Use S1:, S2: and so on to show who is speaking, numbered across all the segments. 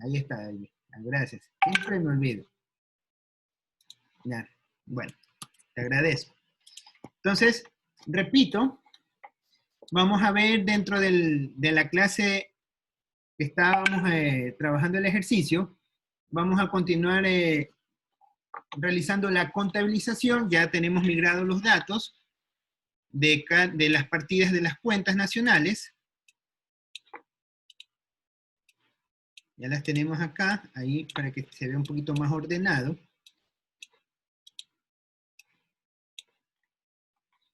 S1: Ahí está, David. Gracias. Siempre me olvido. Ya, bueno, te agradezco. Entonces, repito, vamos a ver dentro de la clase que estábamos trabajando el ejercicio, vamos a continuar realizando la contabilización. Ya tenemos migrados los datos de las partidas de las cuentas nacionales. Ya las tenemos acá, ahí para que se vea un poquito más ordenado.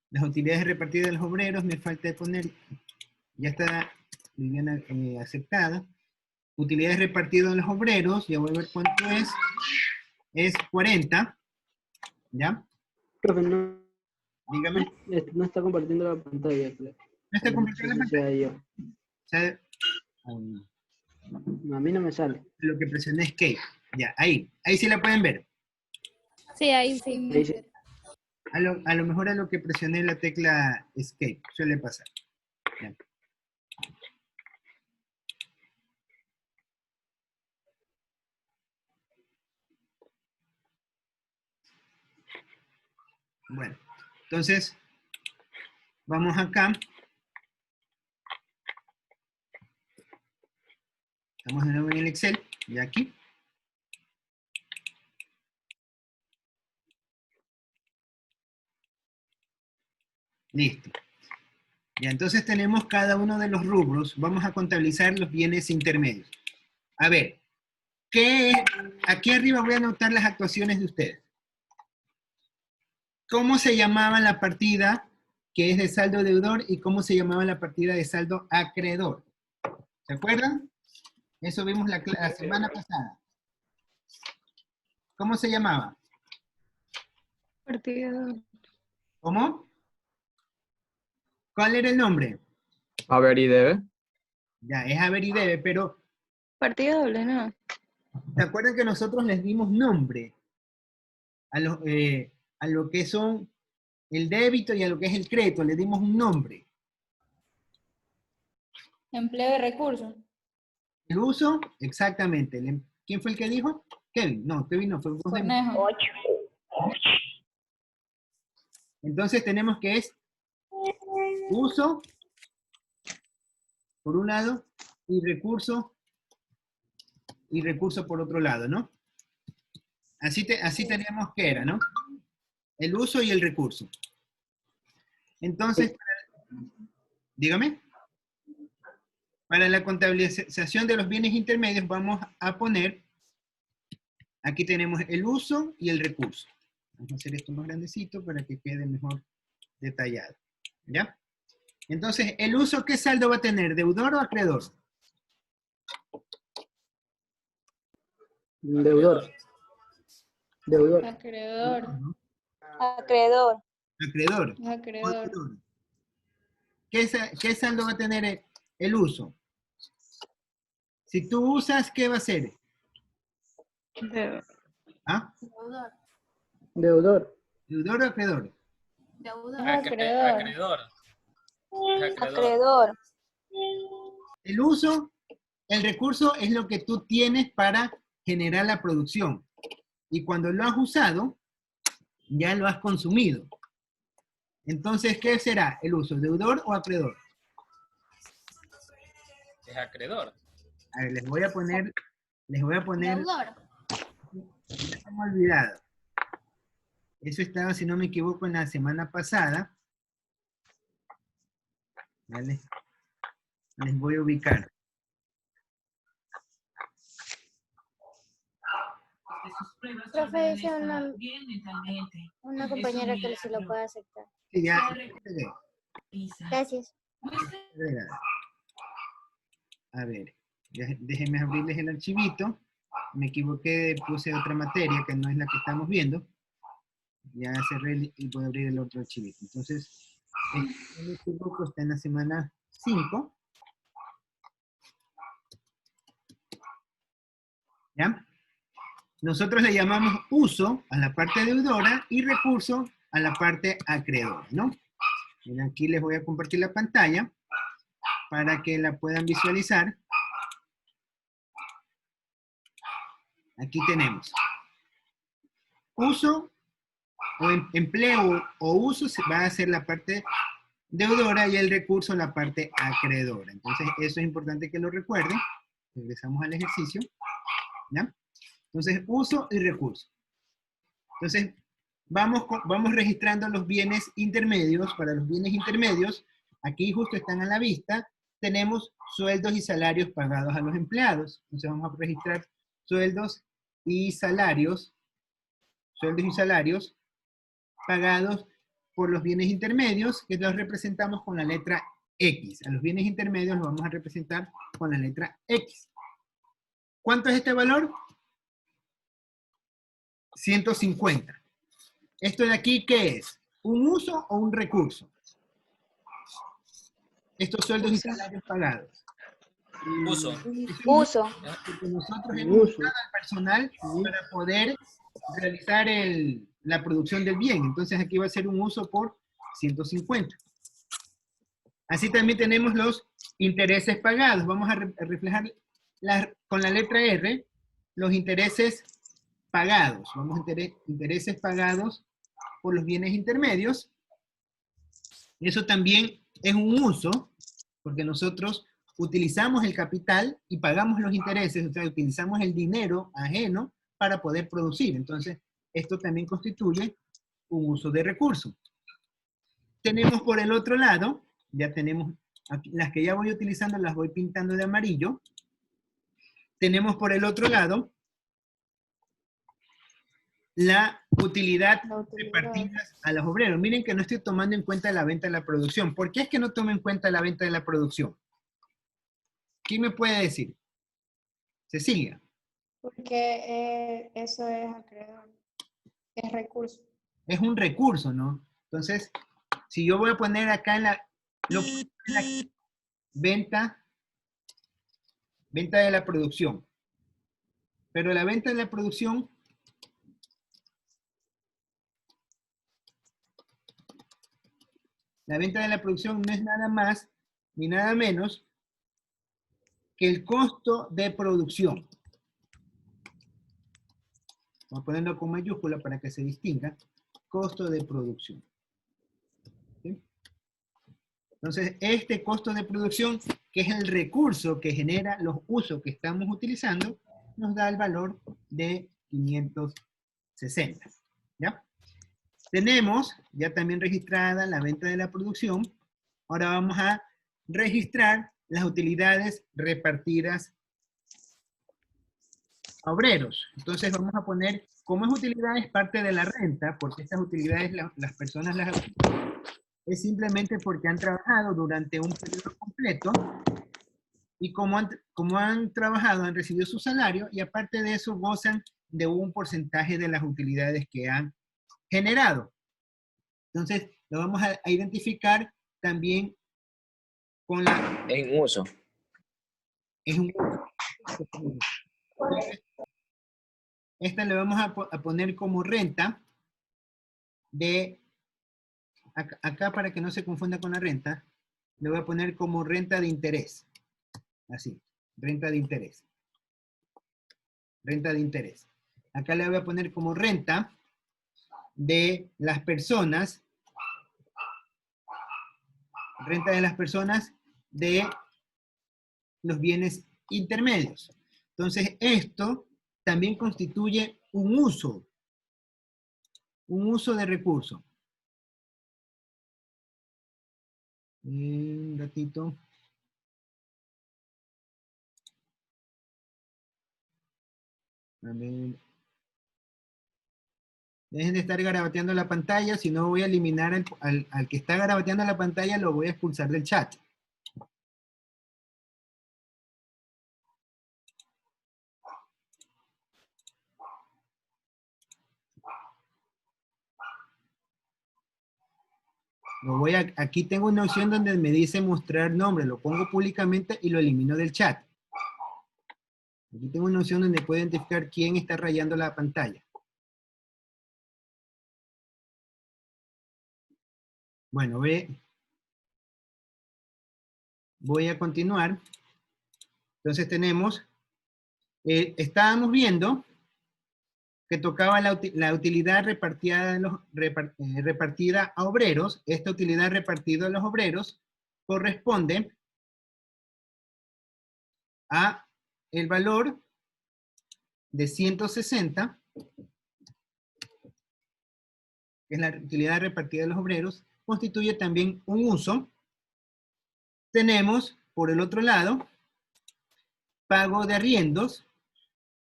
S1: Las utilidades repartidas de los obreros, me falta de poner, ya está Viviana aceptada. Utilidades repartidas de los obreros, ya voy a ver cuánto es 40, ¿ya?
S2: Profe, no,
S1: Dígame.
S2: no está compartiendo la pantalla. Creo.
S1: ¿No está compartiendo la pantalla?
S2: Yo.
S1: O sea,
S2: a mí no me sale.
S1: lo que presioné es Escape. Ya, ahí sí la pueden ver.
S3: Sí, ahí sí.
S2: Ahí sí.
S1: A lo mejor a lo que presioné la tecla Escape, suele pasar. Ya. Bueno, entonces, vamos acá. Estamos de nuevo en el Excel, y aquí. Listo. Ya, entonces tenemos cada uno de los rubros. Vamos a contabilizar los bienes intermedios. A ver, aquí arriba voy a anotar las actuaciones de ustedes. ¿Cómo se llamaba la partida que es de saldo deudor y cómo se llamaba la partida de saldo acreedor? ¿Se acuerdan? Eso vimos la semana pasada. ¿Cómo se llamaba?
S3: Partida.
S1: ¿Cómo? ¿Cuál era el nombre?
S4: Haber y debe.
S1: Ya, es haber y debe, pero
S3: Partida doble, no.
S1: ¿se acuerdan que nosotros les dimos nombre a lo que son el débito y a lo que es el crédito? Le dimos un nombre.
S3: Empleo de recursos.
S1: El uso, exactamente. ¿Quién fue el que dijo? Kevin. No, Kevin no, fue José.
S3: Conejo.
S1: Entonces tenemos que es uso, por un lado, y recurso por otro lado, ¿no? Así teníamos que era, ¿no? El uso y el recurso. Entonces, dígame. Para la contabilización de los bienes intermedios vamos a poner, aquí tenemos el uso y el recurso. Vamos a hacer esto más grandecito para que quede mejor detallado. ¿Ya? Entonces, ¿el uso qué saldo va a tener? ¿Deudor o acreedor?
S2: Deudor. Deudor.
S3: Acreedor.
S5: Acreedor.
S1: Acreedor.
S3: Acreedor.
S1: ¿Qué saldo va a tener el uso? Si tú usas, ¿qué va a ser? ¿Ah?
S2: Deudor.
S1: ¿Deudor o acreedor?
S3: Acreedor.
S5: Acreedor.
S1: El uso, el recurso es lo que tú tienes para generar la producción. Y cuando lo has usado, ya lo has consumido. Entonces, ¿qué será el uso? ¿Deudor o acreedor?
S6: Es acreedor.
S1: A ver, les voy a poner.
S5: Deudor.
S1: Se me ha olvidado. Eso estaba, si no me equivoco, en la semana pasada. ¿Vale? Les voy a ubicar.
S5: Profe, dice una compañera que se lo puede aceptar.
S1: Sí, ya.
S5: Gracias.
S1: A ver, déjenme abrirles el archivito. Me equivoqué, puse otra materia que no es la que estamos viendo. Ya cerré y voy a abrir el otro archivito. Entonces, si no me equivoco, está en la semana 5. ¿Ya? Nosotros le llamamos uso a la parte deudora y recurso a la parte acreedora, ¿no? Bien, aquí les voy a compartir la pantalla para que la puedan visualizar. Aquí tenemos uso o empleo o uso va a ser la parte deudora y el recurso la parte acreedora. Entonces, eso es importante que lo recuerden. Regresamos al ejercicio. ¿Ya? Entonces, uso y recurso. Entonces, vamos registrando los bienes intermedios. Para los bienes intermedios, aquí justo están a la vista, tenemos sueldos y salarios pagados a los empleados. Entonces, vamos a registrar sueldos y salarios pagados por los bienes intermedios, que los representamos con la letra X. A los bienes intermedios los vamos a representar con la letra X. ¿Cuánto es este valor? 150. ¿Esto de aquí qué es? ¿Un uso o un recurso? Estos sueldos y salarios pagados.
S6: Uso.
S5: Uso.
S1: Porque nosotros hemos
S2: Uso.
S1: usado al personal para poder realizar la producción del bien. Entonces aquí va a ser un uso por 150. Así también tenemos los intereses pagados. Vamos a reflejar con la letra R los intereses pagados. Vamos a intereses pagados por los bienes intermedios. Eso también es un uso, porque nosotros utilizamos el capital y pagamos los intereses, o sea, utilizamos el dinero ajeno para poder producir. Entonces, esto también constituye un uso de recurso. Tenemos por el otro lado, ya tenemos, aquí, las que ya voy utilizando las voy pintando de amarillo. Tenemos por el otro lado la utilidad repartidas a los obreros. Miren que no estoy tomando en cuenta la venta de la producción. ¿Por qué es que no tomo en cuenta la venta de la producción? ¿Quién me puede decir? Cecilia.
S3: Porque eso es acreedor. Es recurso.
S1: Es un recurso, ¿no? Entonces, si yo voy a poner acá en la venta de la producción, pero la venta de la producción no es nada más ni nada menos que el costo de producción. Vamos a ponerlo con mayúscula para que se distinga. Costo de producción. ¿Sí? Entonces, este costo de producción, que es el recurso que genera los usos que estamos utilizando, nos da el valor de 560. ¿Ya? Tenemos ya también registrada la venta de la producción. Ahora vamos a registrar las utilidades repartidas a obreros. Entonces vamos a poner, como es utilidades parte de la renta, porque estas utilidades las personas las es simplemente porque han trabajado durante un periodo completo y como han trabajado, han recibido su salario y aparte de eso gozan de un porcentaje de las utilidades que han generado. Entonces lo vamos a identificar también con la...
S6: En uso.
S1: Es un uso. Esta le vamos a poner como renta de... Acá para que no se confunda con la renta, le voy a poner como renta de interés. Así, renta de interés. Renta de interés. Acá le voy a poner como renta de las personas. Renta de las personas de los bienes intermedios. Entonces, esto también constituye un uso de recurso. Un ratito. A ver. Dejen de estar garabateando la pantalla, si no voy a eliminar al que está garabateando la pantalla, lo voy a expulsar del chat. Aquí tengo una opción donde me dice mostrar nombre, lo pongo públicamente y lo elimino del chat. Aquí tengo una opción donde puedo identificar quién está rayando la pantalla. Bueno, voy a continuar. Entonces tenemos, estábamos viendo que tocaba la utilidad repartida a obreros. Esta utilidad repartida a los obreros corresponde a el valor de 160, que es la utilidad repartida a los obreros, constituye también un uso. Tenemos, por el otro lado, pago de arriendos.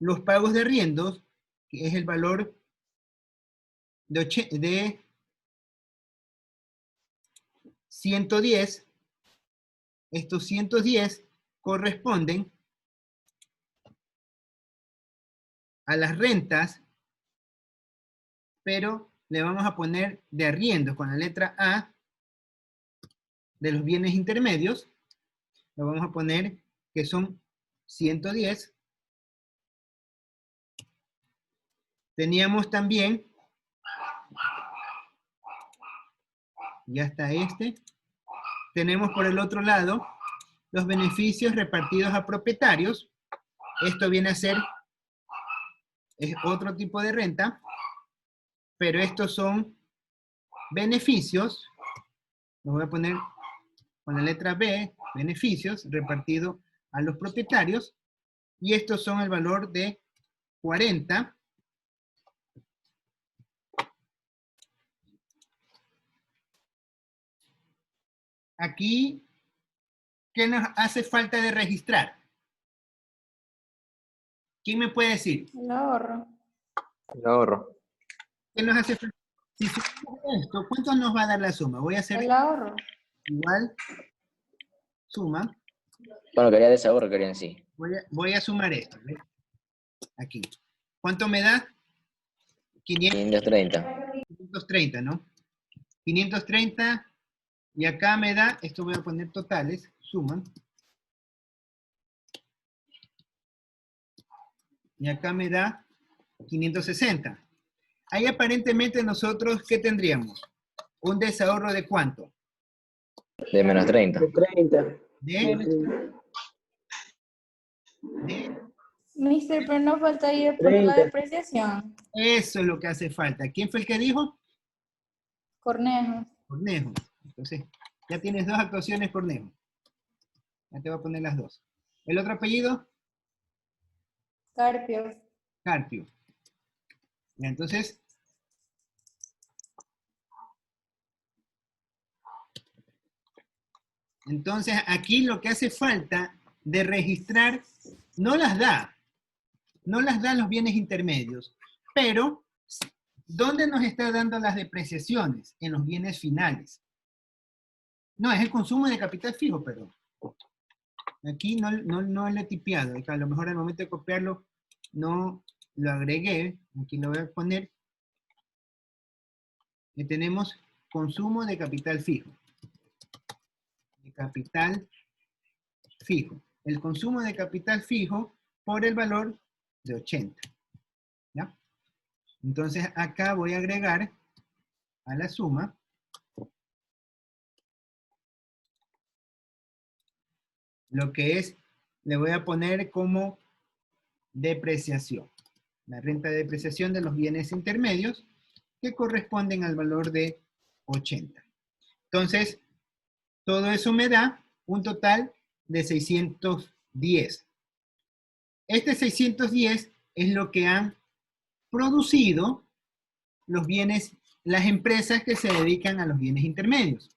S1: Los pagos de arriendos, que es el valor de 110, estos 110 corresponden a las rentas, pero le vamos a poner de arriendos con la letra A de los bienes intermedios. Le vamos a poner que son 110. Teníamos también, ya está este, tenemos por el otro lado los beneficios repartidos a propietarios. Esto viene a ser, es otro tipo de renta, pero estos son beneficios, lo voy a poner con la letra B, beneficios repartidos a los propietarios, y estos son el valor de 40. Aquí, ¿qué nos hace falta de registrar? ¿Quién me puede decir?
S3: El ahorro.
S4: El ahorro.
S1: ¿Qué nos hace falta? Si sumamos esto, ¿cuánto nos va a dar la suma? Voy a hacer
S3: El ahorro.
S1: igual suma.
S6: Bueno, quería desahorro, quería en sí.
S1: Voy a sumar esto. ¿Ves? Aquí. ¿Cuánto me da?
S6: 530.
S1: 530, ¿no? 530. Y acá me da, esto voy a poner totales, suman. Y acá me da 560. Ahí aparentemente nosotros, ¿qué tendríamos? Un desahorro de ¿cuánto?
S6: De menos 30.
S2: De 30.
S1: De
S3: Mister, pero no falta ir por la
S2: 30.
S3: depreciación.
S1: eso es lo que hace falta. ¿Quién fue el que dijo?
S3: Cornejo.
S1: Cornejo. Entonces, ya tienes dos actuaciones, Cornejo. Ya te voy a poner las dos. ¿El otro apellido?
S3: Carpio.
S1: Carpio. Ya, entonces, aquí lo que hace falta de registrar no las da los bienes intermedios, pero ¿dónde nos está dando las depreciaciones? En los bienes finales. No, es el consumo de capital fijo, perdón. Aquí no lo he tipeado, a lo mejor al momento de copiarlo no lo agregué, aquí lo voy a poner, que tenemos consumo de capital fijo. De capital fijo. El consumo de capital fijo por el valor de 80. ¿Ya? Entonces acá voy a agregar a la suma lo que es, le voy a poner como depreciación. La renta de depreciación de los bienes intermedios que corresponden al valor de 80. Entonces, todo eso me da un total de 610. Este 610 es lo que han producido los bienes, las empresas que se dedican a los bienes intermedios.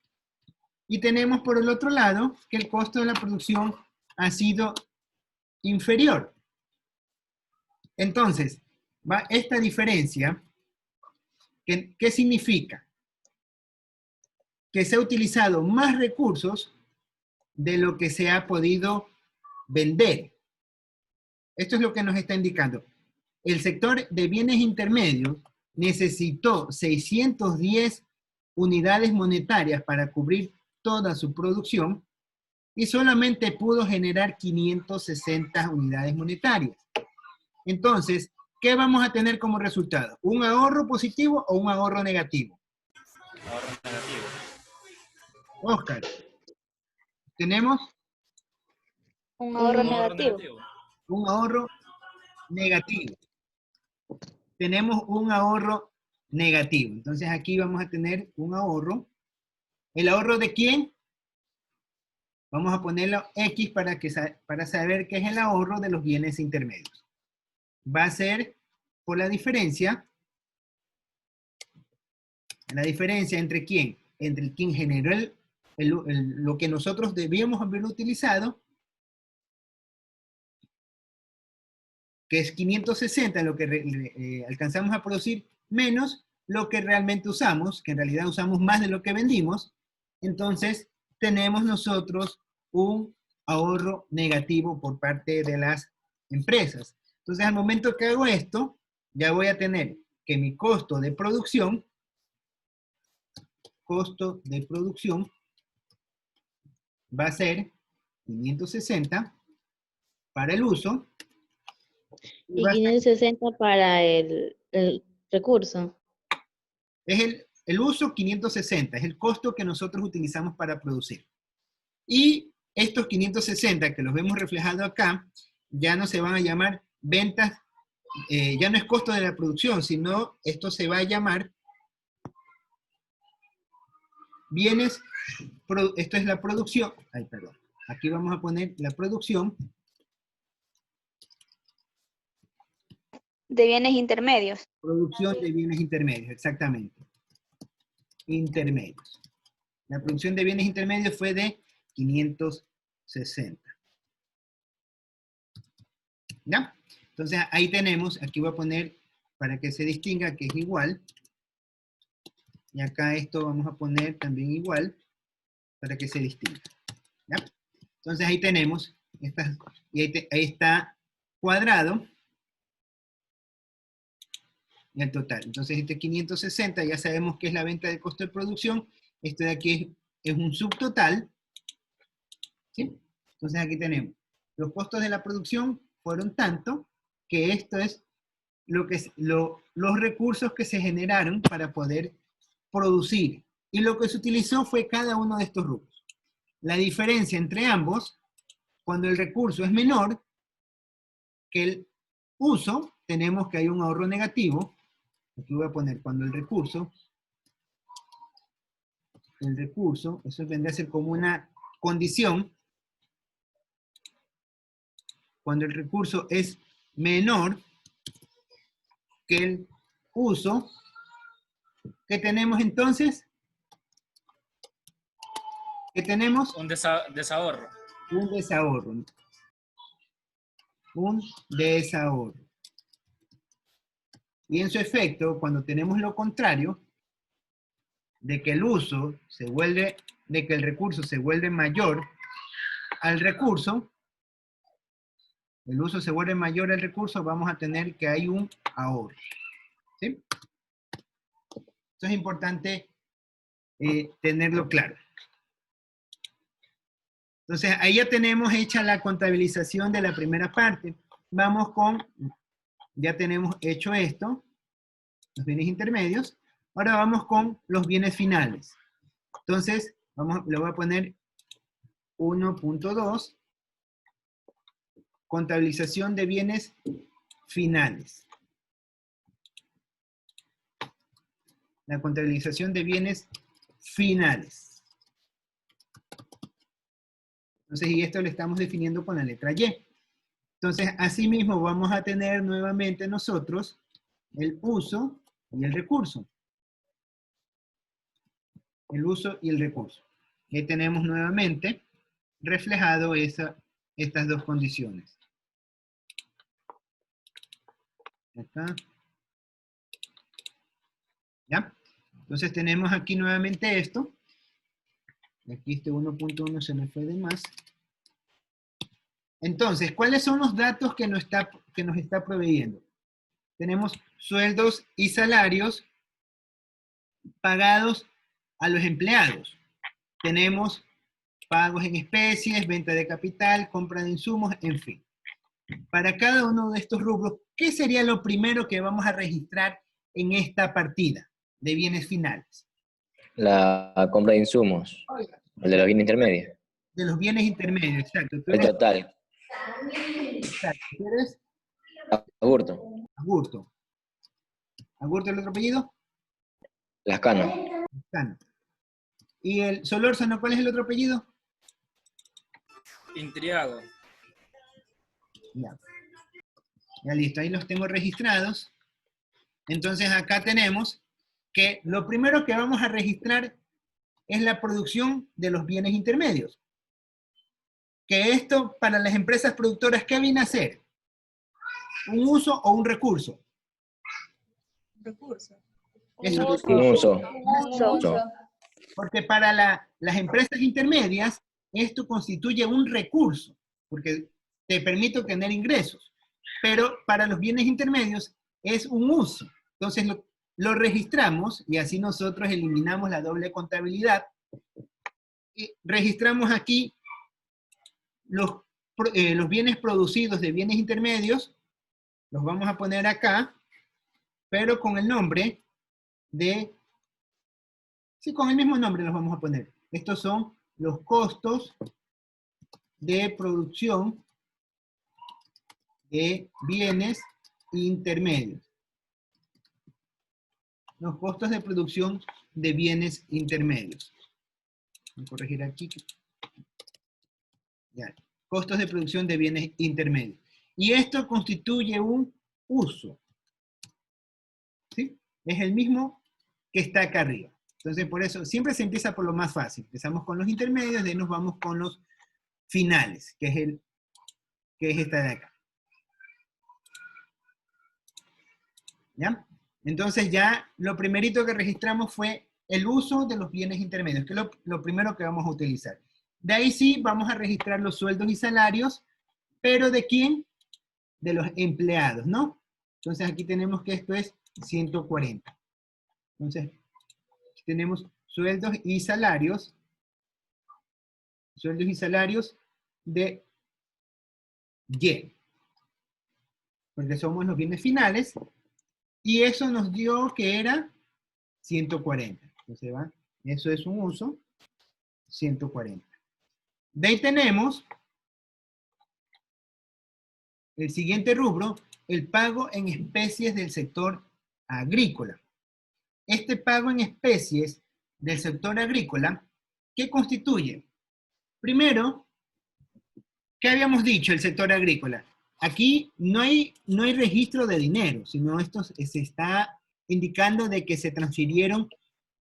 S1: Y tenemos por el otro lado que el costo de la producción ha sido inferior. Entonces, va esta diferencia, ¿qué significa? Que se ha utilizado más recursos de lo que se ha podido vender. Esto es lo que nos está indicando. El sector de bienes intermedios necesitó 610 unidades monetarias para cubrir toda su producción y solamente pudo generar 560 unidades monetarias. Entonces, ¿qué vamos a tener como resultado? ¿Un ahorro positivo o un ahorro negativo?
S7: Ahorro negativo.
S1: Oscar, tenemos
S5: Un ahorro
S7: Ahorro
S5: negativo.
S7: negativo.
S1: un ahorro negativo. tenemos un ahorro negativo. Entonces aquí vamos a tener un ahorro. ¿El ahorro de quién? Vamos a ponerlo X para saber qué es el ahorro de los bienes intermedios. Va a ser por la diferencia entre quién. Entre quien generó lo que nosotros debíamos haber utilizado, que es 560, lo que alcanzamos a producir, menos lo que realmente usamos, que en realidad usamos más de lo que vendimos. Entonces, tenemos nosotros un ahorro negativo por parte de las empresas. Entonces, al momento que hago esto, ya voy a tener que mi costo de producción va a ser 560 para el uso.
S8: Y 560 para el recurso.
S1: Es el uso 560, es el costo que nosotros utilizamos para producir. Y estos 560 que los vemos reflejados acá, ya no se van a llamar ventas, ya no es costo de la producción, sino esto se va a llamar bienes, esto es la producción, aquí vamos a poner la producción
S9: de bienes intermedios.
S1: Producción de bienes intermedios, exactamente. Intermedios. La producción de bienes intermedios fue de 560. ¿Ya? Entonces ahí tenemos, aquí voy a poner para que se distinga que es igual. Y acá esto vamos a poner también igual para que se distinga. ¿Ya? Entonces ahí tenemos, y ahí está cuadrado. Y el total. Entonces este 560 ya sabemos que es la venta de costo de producción. Esto de aquí es un subtotal. ¿Sí? Entonces aquí tenemos. Los costos de la producción fueron tanto que esto es los recursos que se generaron para poder producir. Y lo que se utilizó fue cada uno de estos rubros. La diferencia entre ambos, cuando el recurso es menor que el uso, tenemos que hay un ahorro negativo. Aquí voy a poner cuando el recurso, eso vendría a ser como una condición. Cuando el recurso es menor que el uso, ¿qué tenemos entonces? ¿Qué tenemos?
S7: Un desahorro.
S1: Un desahorro. Un desahorro. Y en su efecto, cuando tenemos lo contrario, de que el recurso se vuelve mayor al recurso, el uso se vuelve mayor al recurso, vamos a tener que hay un ahorro. ¿Sí? Esto es importante tenerlo claro. Entonces, ahí ya tenemos hecha la contabilización de la primera parte. Vamos con, ya tenemos hecho esto, los bienes intermedios. Ahora vamos con los bienes finales. Entonces, le voy a poner 1.2, contabilización de bienes finales. La contabilización de bienes finales. Entonces, y esto lo estamos definiendo con la letra Y. Entonces, asimismo, vamos a tener nuevamente nosotros el uso y el recurso. El uso y el recurso. Y tenemos nuevamente reflejado estas dos condiciones. Acá. ¿Ya? Entonces tenemos aquí nuevamente esto. Aquí este 1.1 se me fue de más. Entonces, ¿cuáles son los datos que nos está proveyendo? Tenemos sueldos y salarios pagados a los empleados. Tenemos pagos en especies, venta de capital, compra de insumos, en fin. Para cada uno de estos rubros, ¿qué sería lo primero que vamos a registrar en esta partida de bienes finales?
S6: La compra de insumos. El de los bienes intermedios.
S1: De los bienes intermedios, exacto.
S6: El total.
S1: Exacto. ¿Tú eres?
S6: Aburto.
S1: Augusto. ¿Agurto el otro apellido?
S6: Lascano.
S1: Lascano. ¿Y el Solórzano, cuál es el otro apellido?
S7: Intriago.
S1: Ya. Ya listo, ahí los tengo registrados. Entonces acá tenemos que lo primero que vamos a registrar es la producción de los bienes intermedios. Que esto para las empresas productoras, ¿qué viene a ser? ¿Un uso o un recurso?
S3: Recurso.
S1: Eso,
S6: Un uso.
S3: Uso.
S1: porque para las empresas intermedias, esto constituye un recurso, porque te permite obtener ingresos. Pero para los bienes intermedios es un uso. Entonces lo registramos y así nosotros eliminamos la doble contabilidad. Y registramos aquí los bienes producidos de bienes intermedios, los vamos a poner acá, pero con el nombre de... Sí, con el mismo nombre los vamos a poner. Estos son los costos de producción de bienes intermedios. Los costos de producción de bienes intermedios. Voy a corregir aquí. Ya. Costos de producción de bienes intermedios. Y esto constituye un uso. ¿Sí? Es el mismo que está acá arriba. Entonces, por eso, siempre se empieza por lo más fácil. Empezamos con los intermedios, de ahí nos vamos con los finales, que es esta de acá. ¿Ya? Entonces ya lo primerito que registramos fue el uso de los bienes intermedios, que es lo primero que vamos a utilizar. De ahí sí vamos a registrar los sueldos y salarios, pero ¿de quién? De los empleados, ¿no? Entonces aquí tenemos que esto es 140. Entonces, aquí tenemos sueldos y salarios de Y, porque somos los bienes finales, y eso nos dio que era 140. Entonces va, eso es un uso, 140. De ahí tenemos el siguiente rubro, el pago en especies del sector agrícola. Este pago en especies del sector agrícola, ¿qué constituye? Primero, ¿qué habíamos dicho el sector agrícola? Aquí no hay registro de dinero, sino esto se está indicando de que se transfirieron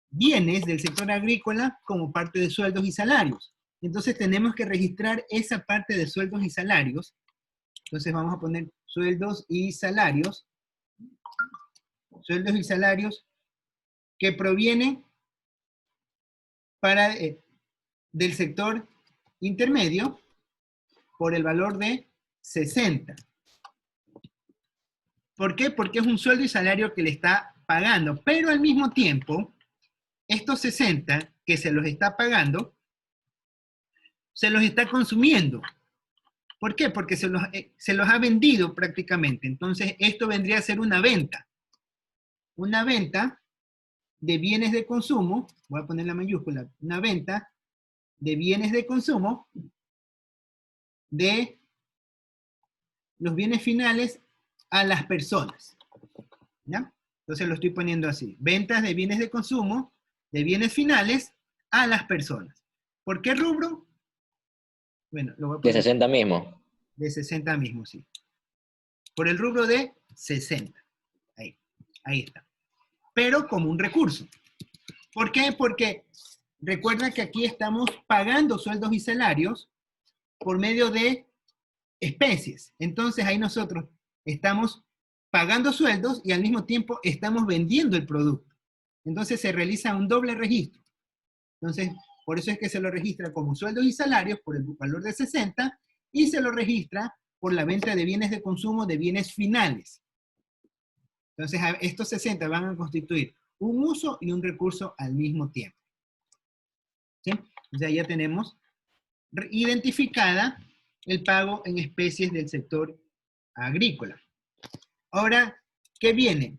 S1: bienes del sector agrícola como parte de sueldos y salarios. Entonces tenemos que registrar esa parte de sueldos y salarios. Entonces vamos a poner sueldos y salarios que provienen del sector intermedio por el valor de 60. ¿Por qué? Porque es un sueldo y salario que le está pagando, pero al mismo tiempo, estos 60 que se los está pagando, se los está consumiendo. ¿Por qué? Porque se los ha vendido prácticamente. Entonces, esto vendría a ser una venta. Una venta de bienes de consumo, voy a poner la mayúscula, una venta de bienes de consumo de los bienes finales a las personas. ¿Ya? Entonces lo estoy poniendo así. Ventas de bienes de consumo, de bienes finales a las personas. ¿Por qué rubro? Bueno, lo voy a
S6: De
S1: poner
S6: 60 mismo.
S1: de 60 mismo, sí. Por el rubro de 60. Ahí está. Pero como un recurso. ¿Por qué? Porque recuerda que aquí estamos pagando sueldos y salarios por medio de especies. Entonces ahí nosotros estamos pagando sueldos y al mismo tiempo estamos vendiendo el producto. Entonces se realiza un doble registro. Entonces, por eso es que se lo registra como sueldos y salarios por el valor de 60 y se lo registra por la venta de bienes de consumo de bienes finales. Entonces, estos 60 van a constituir un uso y un recurso al mismo tiempo. ¿Sí? Entonces, ya tenemos identificada el pago en especies del sector agrícola. Ahora, ¿qué viene?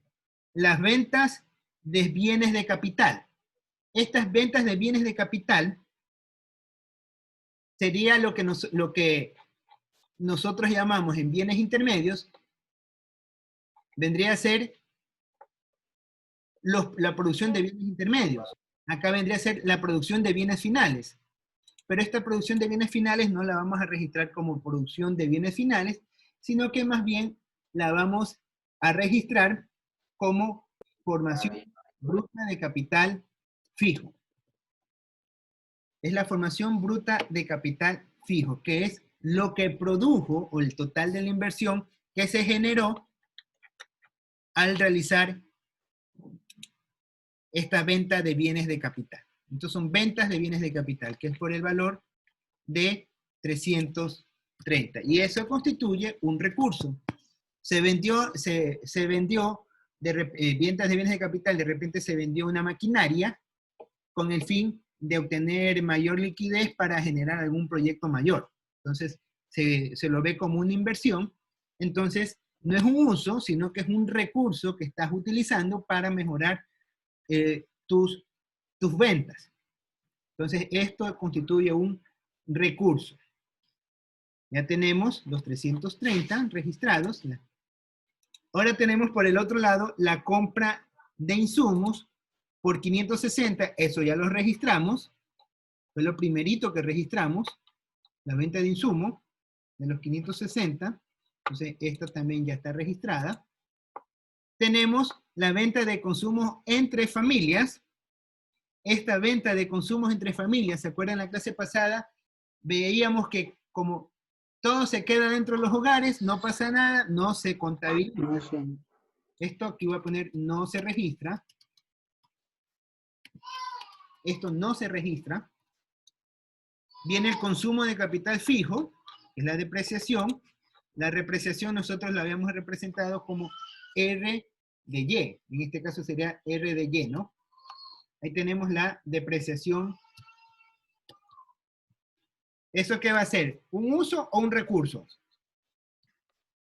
S1: Las ventas de bienes de capital. Estas ventas de bienes de capital sería lo que nosotros llamamos en bienes intermedios, vendría a ser la producción de bienes intermedios. Acá vendría a ser la producción de bienes finales. Pero esta producción de bienes finales no la vamos a registrar como producción de bienes finales, sino que más bien la vamos a registrar como formación bruta de capital fijo. Es la formación bruta de capital fijo, que es lo que produjo, o el total de la inversión que se generó al realizar esta venta de bienes de capital. Entonces son ventas de bienes de capital, que es por el valor de 330. Y eso constituye un recurso. Se vendió ventas de bienes de capital, de repente se vendió una maquinaria con el fin de obtener mayor liquidez para generar algún proyecto mayor. Entonces, se lo ve como una inversión. Entonces, no es un uso, sino que es un recurso que estás utilizando para mejorar tus ventas. Entonces, esto constituye un recurso. Ya tenemos los 330 registrados. Ahora tenemos por el otro lado la compra de insumos por 560, eso ya lo registramos, fue lo primerito que registramos, la venta de insumos de los 560, entonces esta también ya está registrada. Tenemos la venta de consumos entre familias. Esta venta de consumos entre familias, ¿se acuerdan en la clase pasada? Veíamos que como todo se queda dentro de los hogares, no pasa nada, no se contabiliza.
S2: No sé.
S1: Esto aquí voy a poner no se registra. Esto no se registra. Viene el consumo de capital fijo, que es la depreciación. La repreciación nosotros la habíamos representado como R de Y. En este caso sería R de Y, ¿no? Ahí tenemos la depreciación. ¿Eso qué va a ser? ¿Un uso o un recurso?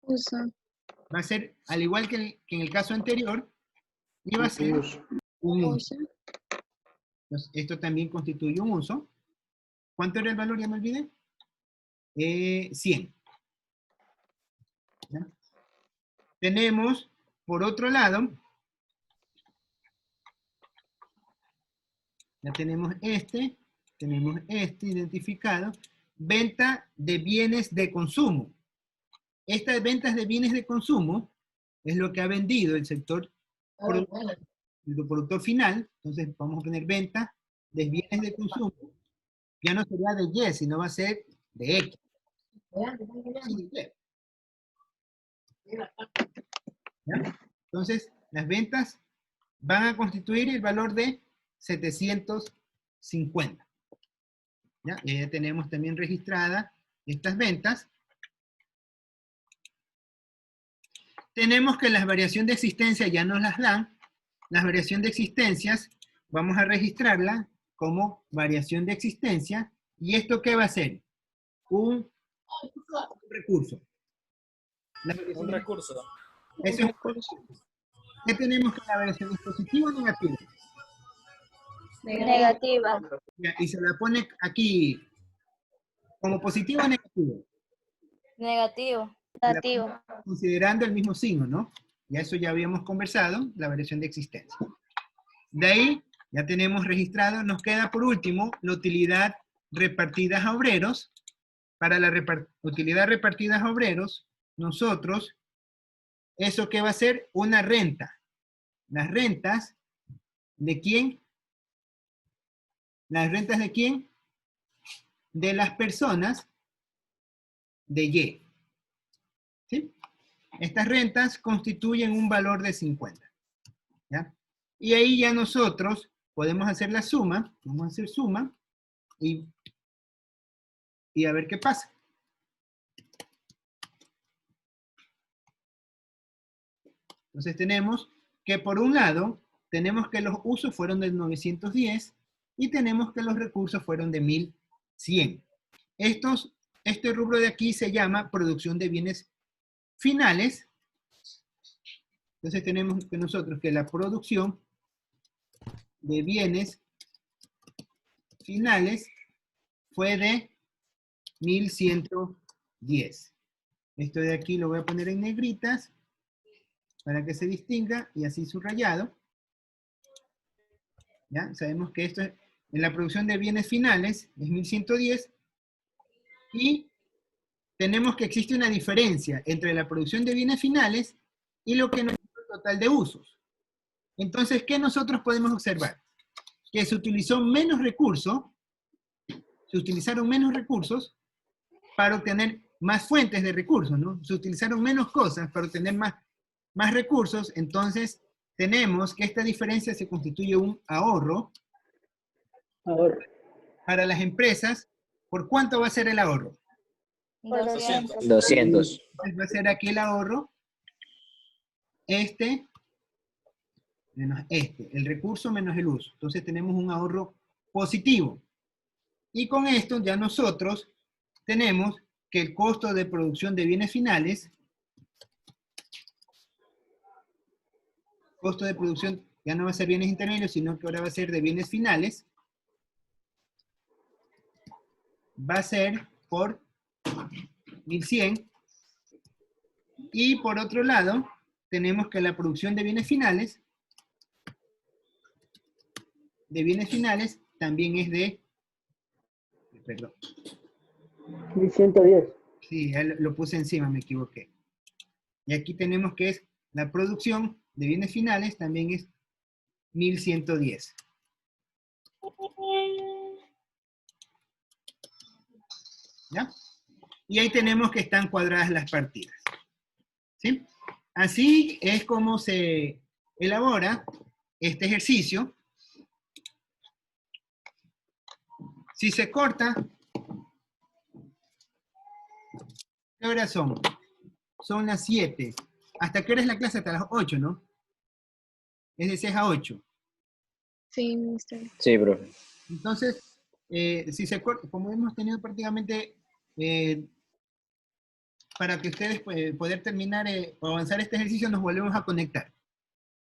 S5: Uso.
S1: Va a ser, al igual que en el caso anterior, iba a ser un uso.
S5: Uso.
S1: Entonces, esto también constituye un uso. ¿Cuánto era el valor? Ya me olvidé. 100. ¿Ya? Tenemos, por otro lado, ya tenemos este identificado, venta de bienes de consumo. Estas ventas de bienes de consumo es lo que ha vendido el sector el productor final. Entonces vamos a poner venta de bienes de consumo. Ya no sería de Y, sino va a ser de X. ¿Ya? Entonces, las ventas van a constituir el valor de 750. ¿Ya? Y ya tenemos también registradas estas ventas. Tenemos que las variaciones de existencia ya nos las dan. Las variaciones de existencias vamos a registrarla como variación de existencia. ¿Y esto qué va a ser? Un recurso.
S7: Un recurso.
S1: Eso es un recurso. ¿Qué tenemos con la variación? ¿Es positiva o negativa?
S3: Negativa.
S1: Ya, y se la pone aquí como positivo o negativo.
S3: Negativo.
S5: Negativo.
S1: Considerando el mismo signo, ¿no? Ya eso ya habíamos conversado, la variación de existencia. De ahí ya tenemos registrado, nos queda por último la utilidad repartidas a obreros. Para la utilidad repartidas a obreros, nosotros, ¿eso qué va a ser? Una renta. Las rentas, ¿de quién? ¿Las rentas de quién? De las personas de Y. ¿Sí? Estas rentas constituyen un valor de 50. ¿Ya? Y ahí ya nosotros podemos hacer la suma. Vamos a hacer suma y a ver qué pasa. Entonces tenemos que por un lado, tenemos que los usos fueron de 910 y tenemos que los recursos fueron de 1100. Este rubro de aquí se llama producción de bienes finales. Entonces tenemos que nosotros que la producción de bienes finales fue de 1110. Esto de aquí lo voy a poner en negritas para que se distinga y así subrayado. ¿Ya? Sabemos que esto es, en la producción de bienes finales es 1110 y tenemos que existe una diferencia entre la producción de bienes finales y lo que nos da el total de usos. Entonces, ¿qué nosotros podemos observar? Que se utilizaron menos recursos para obtener más fuentes de recursos, ¿no? Se utilizaron menos cosas para obtener más recursos, entonces tenemos que esta diferencia se constituye un ahorro
S2: Ahorro.
S1: para las empresas. ¿Por cuánto va a ser el ahorro?
S3: 200.
S6: 200.
S1: Entonces va a ser aquí el ahorro, este menos este, el recurso menos el uso. Entonces tenemos un ahorro positivo. Y con esto ya nosotros tenemos que el costo de producción de bienes finales, costo de producción ya no va a ser bienes intermedios, sino que ahora va a ser de bienes finales, va a ser por 1100. Y por otro lado, tenemos que la producción de bienes finales también es de, perdón,
S2: 1110.
S1: sí, ya lo puse encima, me equivoqué. Y aquí tenemos que es la producción de bienes finales también es 1110. ¿Ya? Y ahí tenemos que están cuadradas las partidas. ¿Sí? Así es como se elabora este ejercicio. Si se corta, ¿qué horas son? Son las 7. ¿Hasta qué hora es la clase? Hasta las 8, ¿no? Es de 6 a 8.
S8: Sí, mister.
S6: Sí, profe.
S1: Entonces, si se corta, como hemos tenido prácticamente, para que ustedes poder terminar o avanzar este ejercicio, nos volvemos a conectar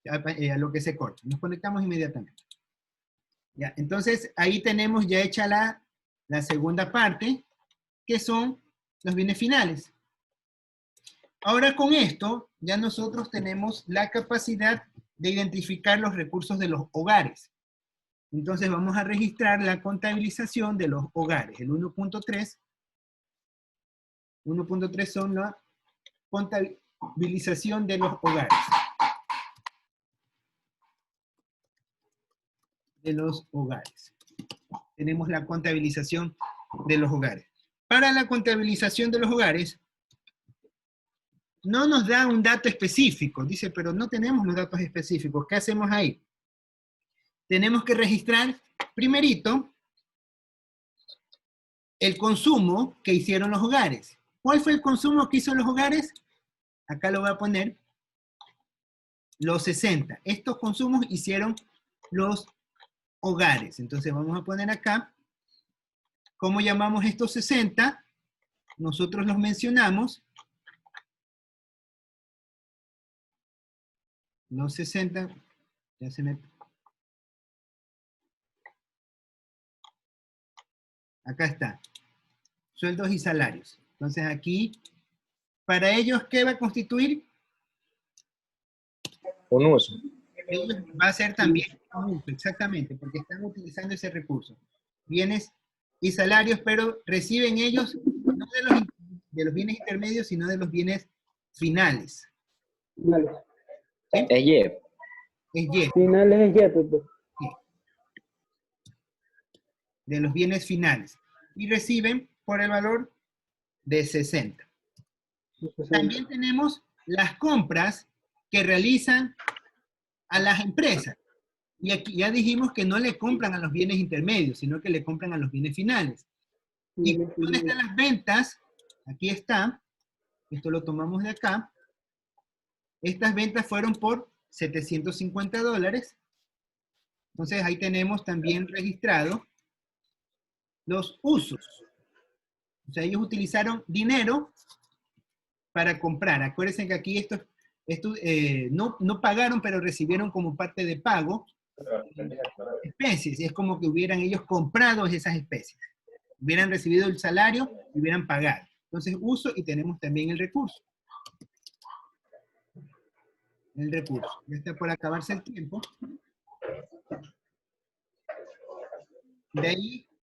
S1: a lo que se corta. Nos conectamos inmediatamente. Ya, entonces, ahí tenemos ya hecha la segunda parte, que son los bienes finales. Ahora con esto, ya nosotros tenemos la capacidad de identificar los recursos de los hogares. Entonces vamos a registrar la contabilización de los hogares. El 1.3. 1.3 son la contabilización de los hogares. De los hogares. Tenemos la contabilización de los hogares. Para la contabilización de los hogares, no nos da un dato específico. Dice, pero no tenemos los datos específicos. ¿Qué hacemos ahí? Tenemos que registrar, primerito, el consumo que hicieron los hogares. ¿Cuál fue el consumo que hizo los hogares? Acá lo voy a poner. Los 60. Estos consumos hicieron los hogares. Entonces vamos a poner acá. ¿Cómo llamamos estos 60? Nosotros los mencionamos. Los 60. Ya se me... Acá está. Sueldos y salarios. Entonces aquí, para ellos, ¿qué va a constituir?
S6: Un uso.
S1: Ellos va a ser también un uso, exactamente, porque están utilizando ese recurso. Bienes y salarios, pero reciben ellos no de los bienes intermedios, sino de los bienes finales.
S2: Finales.
S1: ¿Sí?
S6: Es Y.
S1: Es Y.
S2: Finales es Y, pues.
S1: De los bienes finales. Y reciben por el valor de 60. También tenemos las compras que realizan a las empresas. Y aquí ya dijimos que no le compran a los bienes intermedios, sino que le compran a los bienes finales. ¿Y dónde están las ventas? Aquí está. Esto lo tomamos de acá. Estas ventas fueron por $750. Entonces ahí tenemos también registrado los usos. O sea, ellos utilizaron dinero para comprar. Acuérdense que aquí no pagaron, pero recibieron como parte de pago especies. Es como que hubieran ellos comprado esas especies. Hubieran recibido el salario y hubieran pagado. Entonces, uso y tenemos también el recurso. El recurso. Ya está por acabarse el tiempo. De ahí